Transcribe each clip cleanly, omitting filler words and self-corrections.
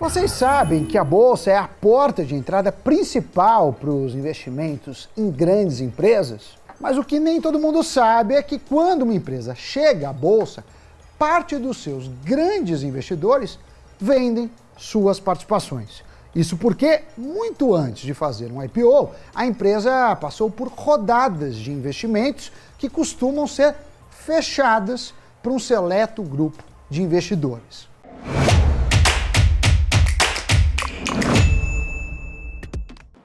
Vocês sabem que a bolsa é a porta de entrada principal para os investimentos em grandes empresas? Mas o que nem todo mundo sabe é que quando uma empresa chega à bolsa, parte dos seus grandes investidores vendem suas participações. Isso porque, muito antes de fazer um IPO, a empresa passou por rodadas de investimentos que costumam ser fechadas para um seleto grupo de investidores.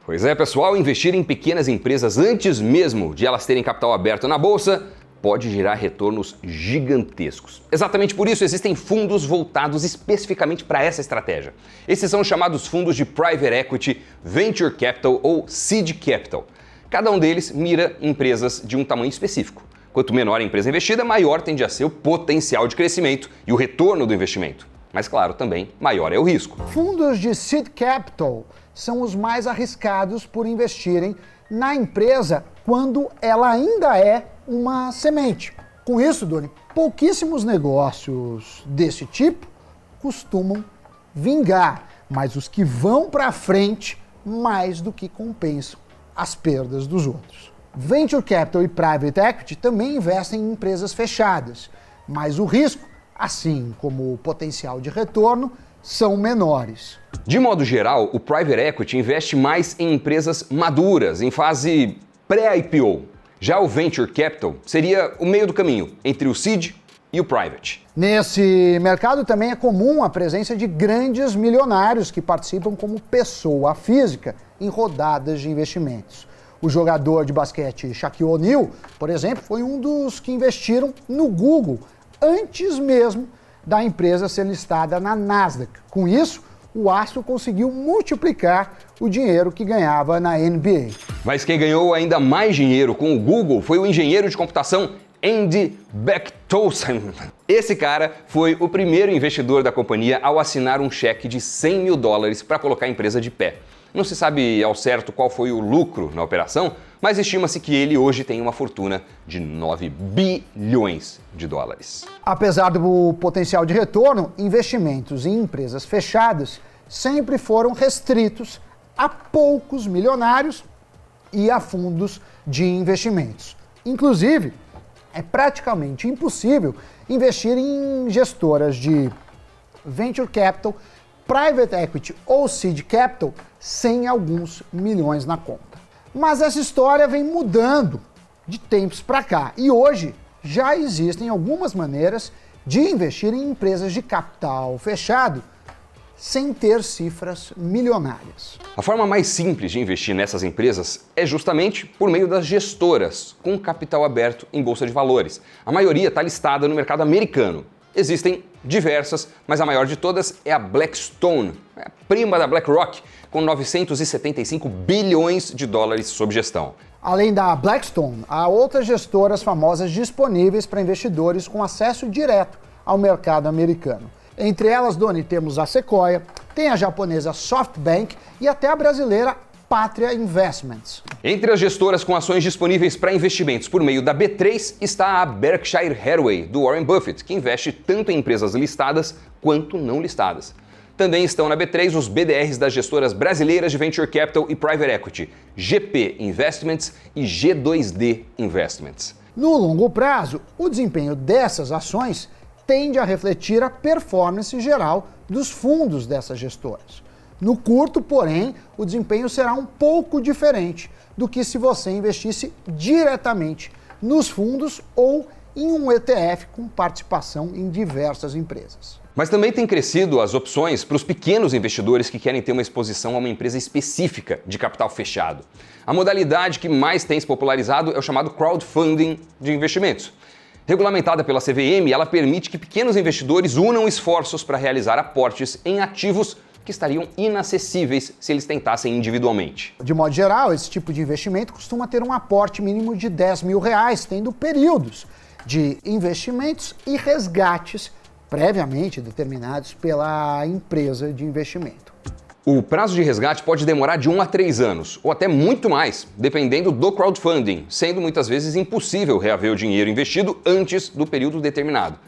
Pois é, pessoal, investir em pequenas empresas antes mesmo de elas terem capital aberto na bolsa pode gerar retornos gigantescos. Exatamente por isso existem fundos voltados especificamente para essa estratégia. Esses são chamados fundos de Private Equity, Venture Capital ou Seed Capital. Cada um deles mira empresas de um tamanho específico. Quanto menor a empresa investida, maior tende a ser o potencial de crescimento e o retorno do investimento. Mas claro, também maior é o risco. Fundos de Seed Capital são os mais arriscados por investirem na empresa quando ela ainda é uma semente. Com isso, Doni, pouquíssimos negócios desse tipo costumam vingar, mas os que vão para frente mais do que compensam as perdas dos outros. Venture Capital e Private Equity também investem em empresas fechadas, mas o risco, assim como o potencial de retorno, são menores. De modo geral, o Private Equity investe mais em empresas maduras, em fase pré-IPO. Já o Venture Capital seria o meio do caminho entre o Seed e o Private. Nesse mercado também é comum a presença de grandes milionários que participam como pessoa física em rodadas de investimentos. O jogador de basquete Shaquille O'Neal, por exemplo, foi um dos que investiram no Google antes mesmo da empresa ser listada na Nasdaq. Com isso, o astro conseguiu multiplicar o dinheiro que ganhava na NBA. Mas quem ganhou ainda mais dinheiro com o Google foi o engenheiro de computação Andy Bechtolsheim. Esse cara foi o primeiro investidor da companhia ao assinar um cheque de $100 mil para colocar a empresa de pé. Não se sabe ao certo qual foi o lucro na operação, mas estima-se que ele hoje tem uma fortuna de $9 bilhões. Apesar do potencial de retorno, investimentos em empresas fechadas sempre foram restritos a poucos milionários e a fundos de investimentos. Inclusive, é praticamente impossível investir em gestoras de Venture Capital, Private Equity ou Seed Capital sem alguns milhões na conta. Mas essa história vem mudando de tempos para cá e hoje já existem algumas maneiras de investir em empresas de capital fechado sem ter cifras milionárias. A forma mais simples de investir nessas empresas é justamente por meio das gestoras com capital aberto em bolsa de valores. A maioria está listada no mercado americano. Existem diversas, mas a maior de todas é a Blackstone, a prima da BlackRock, com $975 bilhões sob gestão. Além da Blackstone, há outras gestoras famosas disponíveis para investidores com acesso direto ao mercado americano. Entre elas, Doni, temos a Sequoia, tem a japonesa SoftBank e até a brasileira Pátria Investments. Entre as gestoras com ações disponíveis para investimentos por meio da B3 está a Berkshire Hathaway, do Warren Buffett, que investe tanto em empresas listadas quanto não listadas. Também estão na B3 os BDRs das gestoras brasileiras de Venture Capital e Private Equity, GP Investments e G2D Investments. No longo prazo, o desempenho dessas ações tende a refletir a performance geral dos fundos dessas gestoras. No curto, porém, o desempenho será um pouco diferente do que se você investisse diretamente nos fundos ou em um ETF com participação em diversas empresas. Mas também tem crescido as opções para os pequenos investidores que querem ter uma exposição a uma empresa específica de capital fechado. A modalidade que mais tem se popularizado é o chamado crowdfunding de investimentos. Regulamentada pela CVM, ela permite que pequenos investidores unam esforços para realizar aportes em ativos que estariam inacessíveis se eles tentassem individualmente. De modo geral, esse tipo de investimento costuma ter um aporte mínimo de R$10 mil, tendo períodos de investimentos e resgates previamente determinados pela empresa de investimento. O prazo de resgate pode demorar de 1 a 3 anos, ou até muito mais, dependendo do crowdfunding, sendo muitas vezes impossível reaver o dinheiro investido antes do período determinado.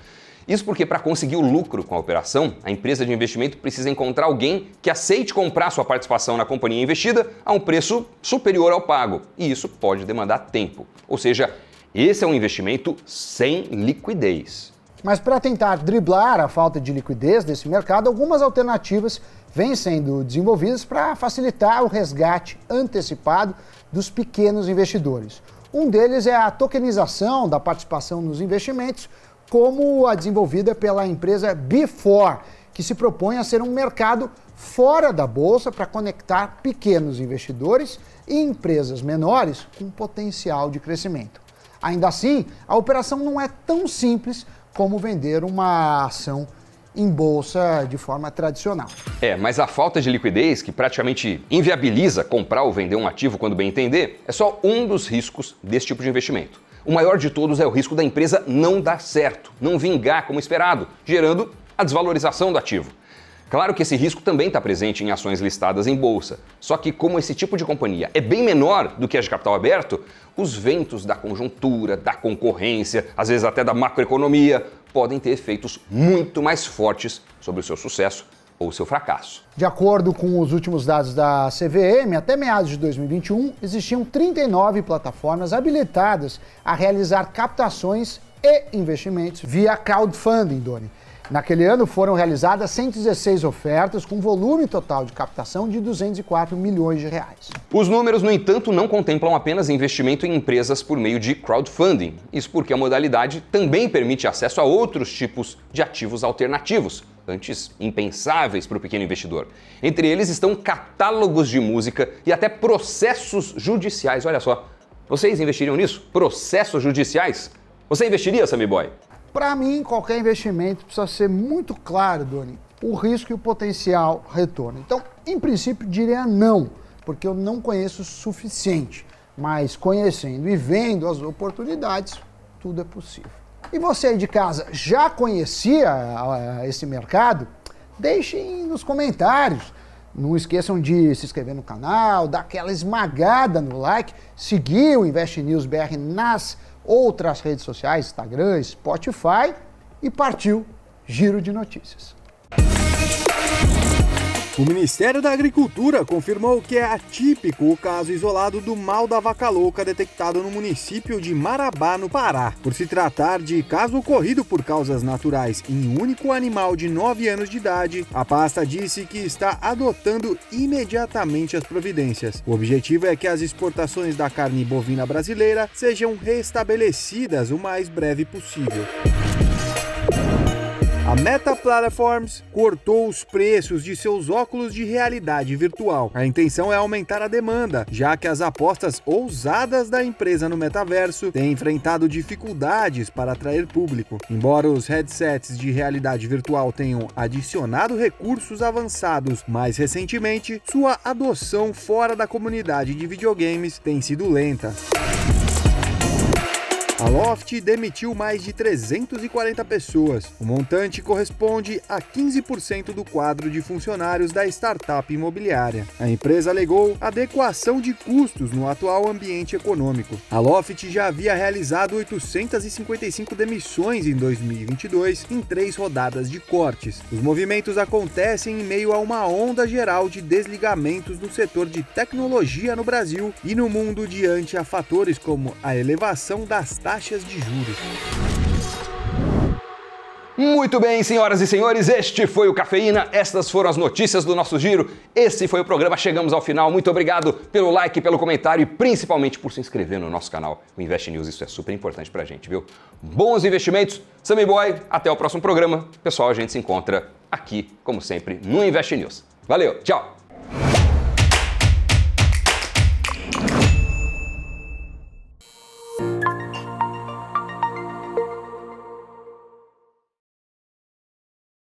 Isso porque para conseguir o lucro com a operação, a empresa de investimento precisa encontrar alguém que aceite comprar sua participação na companhia investida a um preço superior ao pago. E isso pode demandar tempo. Ou seja, esse é um investimento sem liquidez. Mas para tentar driblar a falta de liquidez desse mercado, algumas alternativas vêm sendo desenvolvidas para facilitar o resgate antecipado dos pequenos investidores. Um deles é a tokenização da participação nos investimentos, como a desenvolvida pela empresa Before, que se propõe a ser um mercado fora da bolsa para conectar pequenos investidores e empresas menores com potencial de crescimento. Ainda assim, a operação não é tão simples como vender uma ação em bolsa de forma tradicional. Mas a falta de liquidez, que praticamente inviabiliza comprar ou vender um ativo quando bem entender, é só um dos riscos desse tipo de investimento. O maior de todos é o risco da empresa não dar certo, não vingar como esperado, gerando a desvalorização do ativo. Claro que esse risco também está presente em ações listadas em bolsa, só que como esse tipo de companhia é bem menor do que as de capital aberto, os ventos da conjuntura, da concorrência, às vezes até da macroeconomia, podem ter efeitos muito mais fortes sobre o seu sucesso ou o seu fracasso. De acordo com os últimos dados da CVM, até meados de 2021, existiam 39 plataformas habilitadas a realizar captações e investimentos via crowdfunding, Doni. Naquele ano foram realizadas 116 ofertas com volume total de captação de 204 milhões de reais. Os números, no entanto, não contemplam apenas investimento em empresas por meio de crowdfunding. Isso porque a modalidade também permite acesso a outros tipos de ativos alternativos, antes impensáveis para o pequeno investidor. Entre eles estão catálogos de música e até processos judiciais. Olha só, vocês investiriam nisso? Processos judiciais? Você investiria, Sammy Boy? Para mim, qualquer investimento precisa ser muito claro, Doni, o risco e o potencial retorno. Então, em princípio, diria não, porque eu não conheço o suficiente. Mas conhecendo e vendo as oportunidades, tudo é possível. E você aí de casa já conhecia esse mercado? Deixem nos comentários. Não esqueçam de se inscrever no canal, dar aquela esmagada no like, seguir o Invest News BR nas outras redes sociais, Instagram, Spotify, e partiu Giro de Notícias. O Ministério da Agricultura confirmou que é atípico o caso isolado do mal da vaca louca detectado no município de Marabá, no Pará. Por se tratar de caso ocorrido por causas naturais em um único animal de 9 anos de idade, a pasta disse que está adotando imediatamente as providências. O objetivo é que as exportações da carne bovina brasileira sejam restabelecidas o mais breve possível. A Meta Platforms cortou os preços de seus óculos de realidade virtual. A intenção é aumentar a demanda, já que as apostas ousadas da empresa no metaverso têm enfrentado dificuldades para atrair público. Embora os headsets de realidade virtual tenham adicionado recursos avançados mais recentemente, sua adoção fora da comunidade de videogames tem sido lenta. A Loft demitiu mais de 340 pessoas. O montante corresponde a 15% do quadro de funcionários da startup imobiliária. A empresa alegou adequação de custos no atual ambiente econômico. A Loft já havia realizado 855 demissões em 2022 em 3 rodadas de cortes. Os movimentos acontecem em meio a uma onda geral de desligamentos no setor de tecnologia no Brasil e no mundo diante a fatores como a elevação das taxas de juros. Muito bem, senhoras e senhores, este foi o Cafeína, estas foram as notícias do nosso giro, esse foi o programa, chegamos ao final, muito obrigado pelo like, pelo comentário e principalmente por se inscrever no nosso canal, o Invest News, isso é super importante pra gente, viu? Bons investimentos, Sammy Boy, até o próximo programa, pessoal, a gente se encontra aqui, como sempre, no Invest News. Valeu, tchau!